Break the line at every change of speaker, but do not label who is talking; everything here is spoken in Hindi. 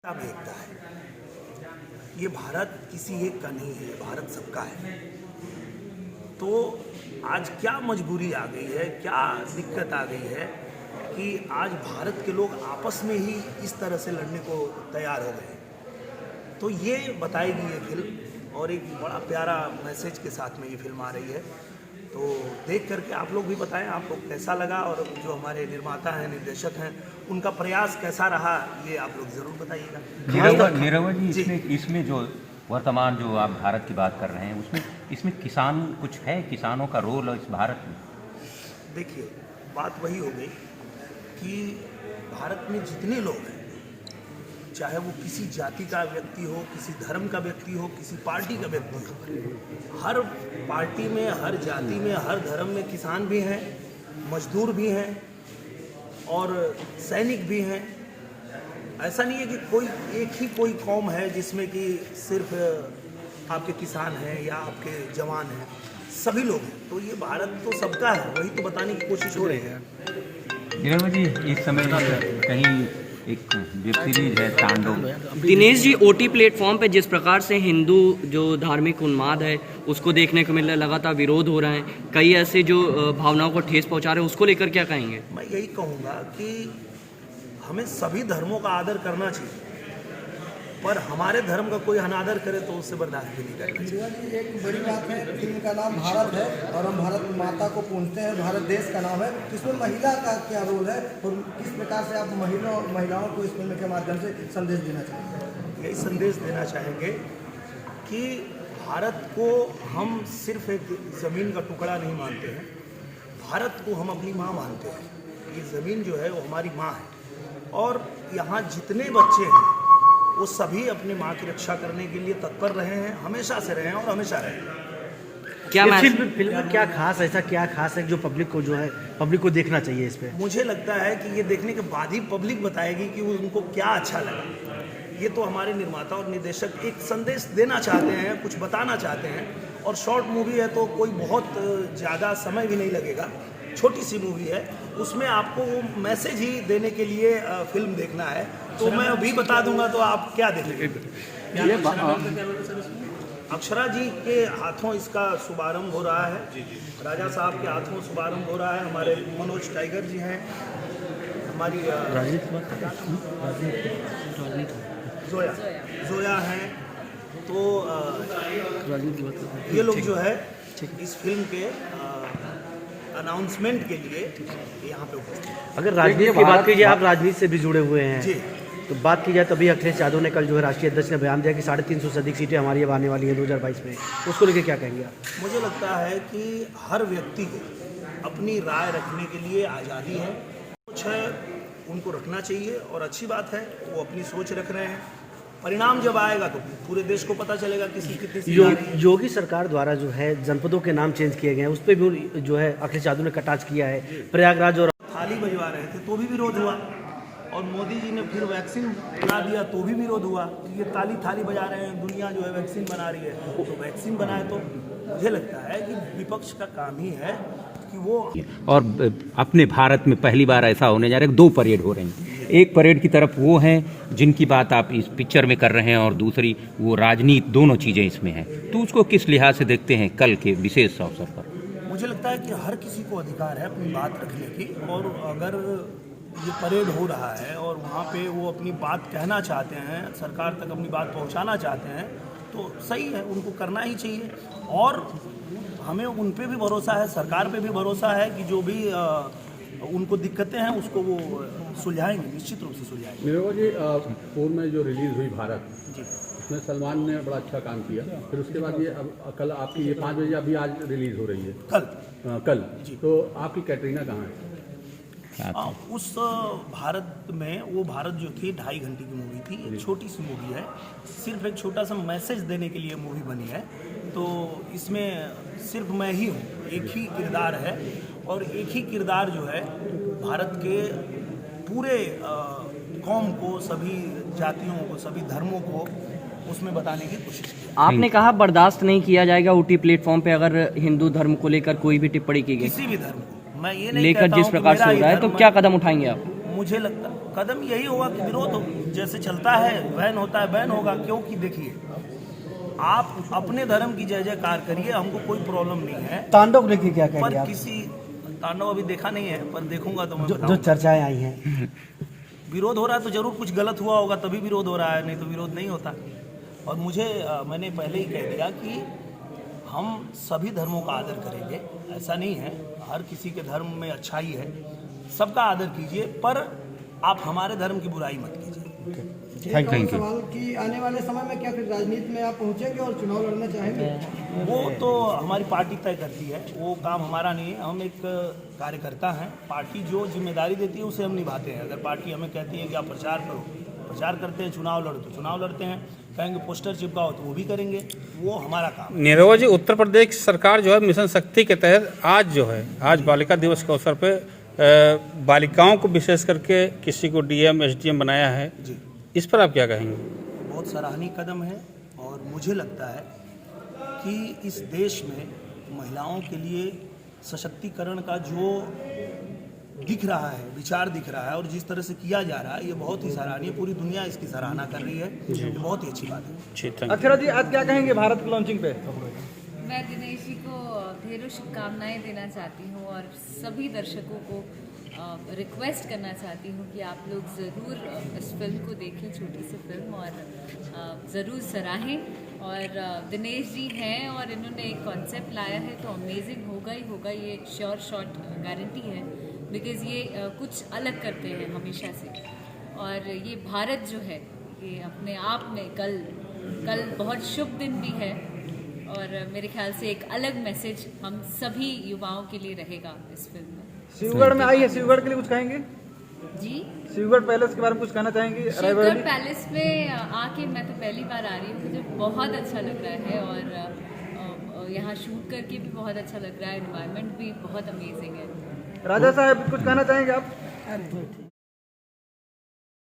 सब एकता है। ये भारत किसी एक का नहीं है, भारत सबका है। तो आज क्या मजबूरी आ गई है, क्या दिक्कत आ गई है कि आज भारत के लोग आपस में ही इस तरह से लड़ने को तैयार हो गए। तो ये बताएगी ये फिल्म, और एक बड़ा प्यारा मैसेज के साथ में ये फिल्म आ रही है। तो देख करके आप लोग भी बताएं आपको कैसा लगा, और जो हमारे निर्माता हैं, निर्देशक हैं, उनका प्रयास कैसा रहा, ये आप लोग ज़रूर बताइएगा।
नीरव जी, इसमें जो वर्तमान जो आप भारत की बात कर रहे हैं, इसमें किसान कुछ है, किसानों का रोल इस भारत में?
देखिए, बात वही हो गई कि भारत में जितने लोग हैं, चाहे वो किसी जाति का व्यक्ति हो, किसी धर्म का व्यक्ति हो, किसी पार्टी का व्यक्ति हो, हर पार्टी में, हर जाति में, हर धर्म में किसान भी हैं, मजदूर भी हैं और सैनिक भी हैं। ऐसा नहीं है कि कोई कौम है जिसमें कि सिर्फ आपके किसान हैं या आपके जवान हैं, सभी लोग हैं। तो ये भारत तो सबका है, वही तो बताने की कोशिश हो रही है।
नीरव जी, इस समय कहीं एक वेब सीरीज है तांडव।
दिनेश जी, ओटी प्लेटफॉर्म पे जिस प्रकार से हिंदू जो धार्मिक उन्माद है उसको देखने को मिल रहा है, लगातार विरोध हो रहा है, कई ऐसे जो भावनाओं को ठेस पहुंचा रहे हैं, उसको लेकर क्या कहेंगे?
मैं यही कहूँगा कि हमें सभी धर्मों का आदर करना चाहिए, पर हमारे धर्म का कोई अनादर करे तो उससे बर्दाश्त भी नहीं करना चाहिए।
एक बड़ी बात है, फिल्म का नाम भारत है और हम भारत माता को पूजते हैं, भारत देश का नाम है। इसमें महिला का क्या रोल है और किस प्रकार से आप महिलाओं को इस फिल्म के माध्यम से संदेश देना चाहेंगे?
यही संदेश देना चाहेंगे कि भारत को हम सिर्फ एक ज़मीन का टुकड़ा नहीं मानते हैं, भारत को हम अपनी माँ मानते हैं। ये ज़मीन जो है वो हमारी माँ है, और यहाँ जितने बच्चे हैं वो सभी अपनी माँ की रक्षा करने के लिए तत्पर रहे हैं, हमेशा से रहे हैं और हमेशा रहेंगे।
क्या फिल्म में क्या खास, ऐसा क्या खास है जो पब्लिक को देखना चाहिए इस पे?
मुझे लगता है कि ये देखने के बाद ही पब्लिक बताएगी कि उनको क्या अच्छा लगा। ये तो हमारे निर्माता और निर्देशक एक संदेश देना चाहते हैं, कुछ बताना चाहते हैं, और शॉर्ट मूवी है तो कोई बहुत ज़्यादा समय भी नहीं लगेगा, छोटी सी मूवी है, उसमें आपको वो मैसेज ही देने के लिए फिल्म देखना है। तो मैं अभी बता दूंगा तो आप क्या देखेंगे? अक्षरा जी के हाथों इसका शुभारंभ हो रहा है, राजा साहब के हाथों शुभारंभ हो रहा है। हमारे मनोज टाइगर जी हैं, हमारी जोया हैं। तो ये लोग जो है इस फिल्म के अनाउंसमेंट के लिए यहाँ पे उपस्थित हैं।
अगर राजनीति की बात कीजिए, आप राजनीति से भी जुड़े हुए हैं
जी,
तो बात की जाए तो अभी अखिलेश यादव ने कल जो है राष्ट्रीय अध्यक्ष ने बयान दिया कि 350 से अधिक सीटें हमारी अब आने वाली हैं 2022 में, उसको लेकर क्या कहेंगे आप?
मुझे लगता है कि हर व्यक्ति को अपनी राय रखने के लिए आज़ादी है, कुछ है उनको रखना चाहिए, और अच्छी बात है वो अपनी सोच रख रहे हैं। परिणाम जब आएगा तो पूरे देश को पता चलेगा किसी कितनी।
योगी सरकार द्वारा जो है जनपदों के नाम चेंज किए गए हैं, उस पर भी जो है अखिलेश यादव ने कटाक्ष किया है। प्रयागराज और
थाली बजवा रहे थे तो भी विरोध हुआ, और मोदी जी ने फिर वैक्सीन बना दिया तो भी विरोध हुआ। ये थाली बजा रहे हैं, दुनिया जो है वैक्सीन बना रही है, तो वैक्सीन बनाए। तो मुझे लगता है कि विपक्ष का काम ही है कि वो,
और अपने भारत में पहली बार ऐसा होने जा रहा है, 2 परेड हो रही हैं। एक परेड की तरफ वो हैं जिनकी बात आप इस पिक्चर में कर रहे हैं, और दूसरी वो राजनीति, दोनों चीज़ें इसमें हैं। तो उसको किस लिहाज से देखते हैं कल के विशेष अवसर पर?
मुझे लगता है कि हर किसी को अधिकार है अपनी बात रखने की, और अगर ये परेड हो रहा है और वहाँ पे वो अपनी बात कहना चाहते हैं, सरकार तक अपनी बात पहुँचाना चाहते हैं, तो सही है, उनको करना ही चाहिए। और हमें उन पे भी भरोसा है, सरकार पे भी भरोसा है कि जो भी उनको दिक्कतें हैं उसको वो सुलझाएंगे, निश्चित रूप से सुलझाएंगे।
नीरव जी, पूर्व में जो रिलीज़ हुई भारत
जी,
उसमें सलमान ने बड़ा अच्छा काम किया, फिर उसके बाद ये अब कल आपकी ये 5 बजे अभी आज रिलीज़ हो रही है, कल
जी।
तो आपकी कैटरीना कहाँ है?
उस भारत में, वो भारत जो थी 2.5 घंटे की मूवी थी, एक छोटी सी मूवी है, सिर्फ एक छोटा सा मैसेज देने के लिए मूवी बनी है। तो इसमें सिर्फ मैं ही हूँ, एक ही किरदार है, और एक ही किरदार जो है भारत के पूरे कौम को, सभी जातियों को, सभी धर्मों को उसमें बताने की कोशिश की।
आपने कहा बर्दाश्त नहीं किया जाएगा ओटी प्लेटफॉर्म पे अगर हिंदू धर्म को लेकर कोई भी टिप्पणी की गई,
किसी भी धर्म को मैं ये नहीं
लेकर
कहता
जिस
हूं कि
प्रकार से
मेरा
हो
ही
रहा है, तो
धर्म
क्या कदम उठाएंगे आप?
मुझे लगता कदम यही होगा कि विरोध जैसे चलता है, बैन होता है, बैन होगा। क्योंकि देखिए, आप अपने धर्म की जय जयकार करिए, हमको कोई प्रॉब्लम नहीं है।
तांडव लेके क्या कहेंगे
पर
आप?
किसी तांडव अभी देखा नहीं है, पर देखूंगा तो मैं
जो
बताऊंगा।
चर्चाएं आई हैं,
विरोध हो रहा है तो जरूर कुछ गलत हुआ होगा, तभी विरोध हो रहा है, नहीं तो विरोध नहीं होता। और मुझे मैंने पहले ही कह दिया कि हम सभी धर्मों का आदर करेंगे, ऐसा नहीं है, हर किसी के धर्म में अच्छाई है, सबका आदर कीजिए, पर आप हमारे धर्म की बुराई मत कीजिए।
Thank you.
सवाल कि आने वाले समय में क्या फिर राजनीति में आप पहुंचेंगे और चुनाव लड़ना चाहेंगे?
वो तो हमारी पार्टी तय करती है, वो काम हमारा नहीं है। हम एक कार्यकर्ता हैं, पार्टी जो जिम्मेदारी देती है उसे हम निभाते हैं। अगर पार्टी हमें कहती है कि आप प्रचार करो, प्रचार करते हैं, चुनाव लड़ो तो चुनाव लड़ते हैं, कहेंगे पोस्टर चिपकाओ तो वो भी करेंगे, वो हमारा काम है।
नीरज जी, उत्तर प्रदेश सरकार जो है मिशन शक्ति के तहत आज बालिका दिवस के अवसर पे बालिकाओं को विशेष करके किसी को डीएम एसडीएम बनाया है,
जी,
इस पर आप क्या कहेंगे?
बहुत सराहनीय कदम है और मुझे लगता है कि इस देश में महिलाओं के लिए सशक्तिकरण का जो दिख रहा है, विचार दिख रहा है और जिस तरह से किया जा रहा है, ये बहुत ही सराहनीय, पूरी दुनिया इसकी सराहना कर रही है, ये बहुत ही अच्छी बात है।
जी, थैंक यू।
अक्षरा जी, आज क्या कहेंगे भारत की लॉन्चिंग पे?
मैं दिनेश जी को ढेरों शुभकामनाएं देना चाहती हूँ और सभी दर्शकों को रिक्वेस्ट करना चाहती हूँ कि आप लोग ज़रूर इस फिल्म को देखें, छोटी सी फिल्म, और ज़रूर सराहें। और दिनेश जी हैं और इन्होंने एक कॉन्सेप्ट लाया है तो अमेजिंग होगा ही होगा, ये श्योर शॉट गारंटी है, बिकॉज़ ये कुछ अलग करते हैं हमेशा से। और ये भारत जो है ये अपने आप में कल बहुत शुभ दिन भी है और मेरे ख्याल से एक अलग मैसेज हम सभी युवाओं के लिए रहेगा इस फिल्म में।
शिवगढ़ में आई है, शिवगढ़ के लिए कुछ कहेंगे?
जी,
शिवगढ़ पैलेस के बारे में कुछ कहना चाहेंगे?
शिवगढ़ पैलेस में आके मैं तो पहली बार आ रही हूँ, मुझे बहुत अच्छा लग रहा है और यहाँ शूट करके भी बहुत अच्छा लग रहा है, एनवायरनमेंट भी बहुत अमेजिंग है।
राजा साहब, कुछ कहना चाहेंगे आप?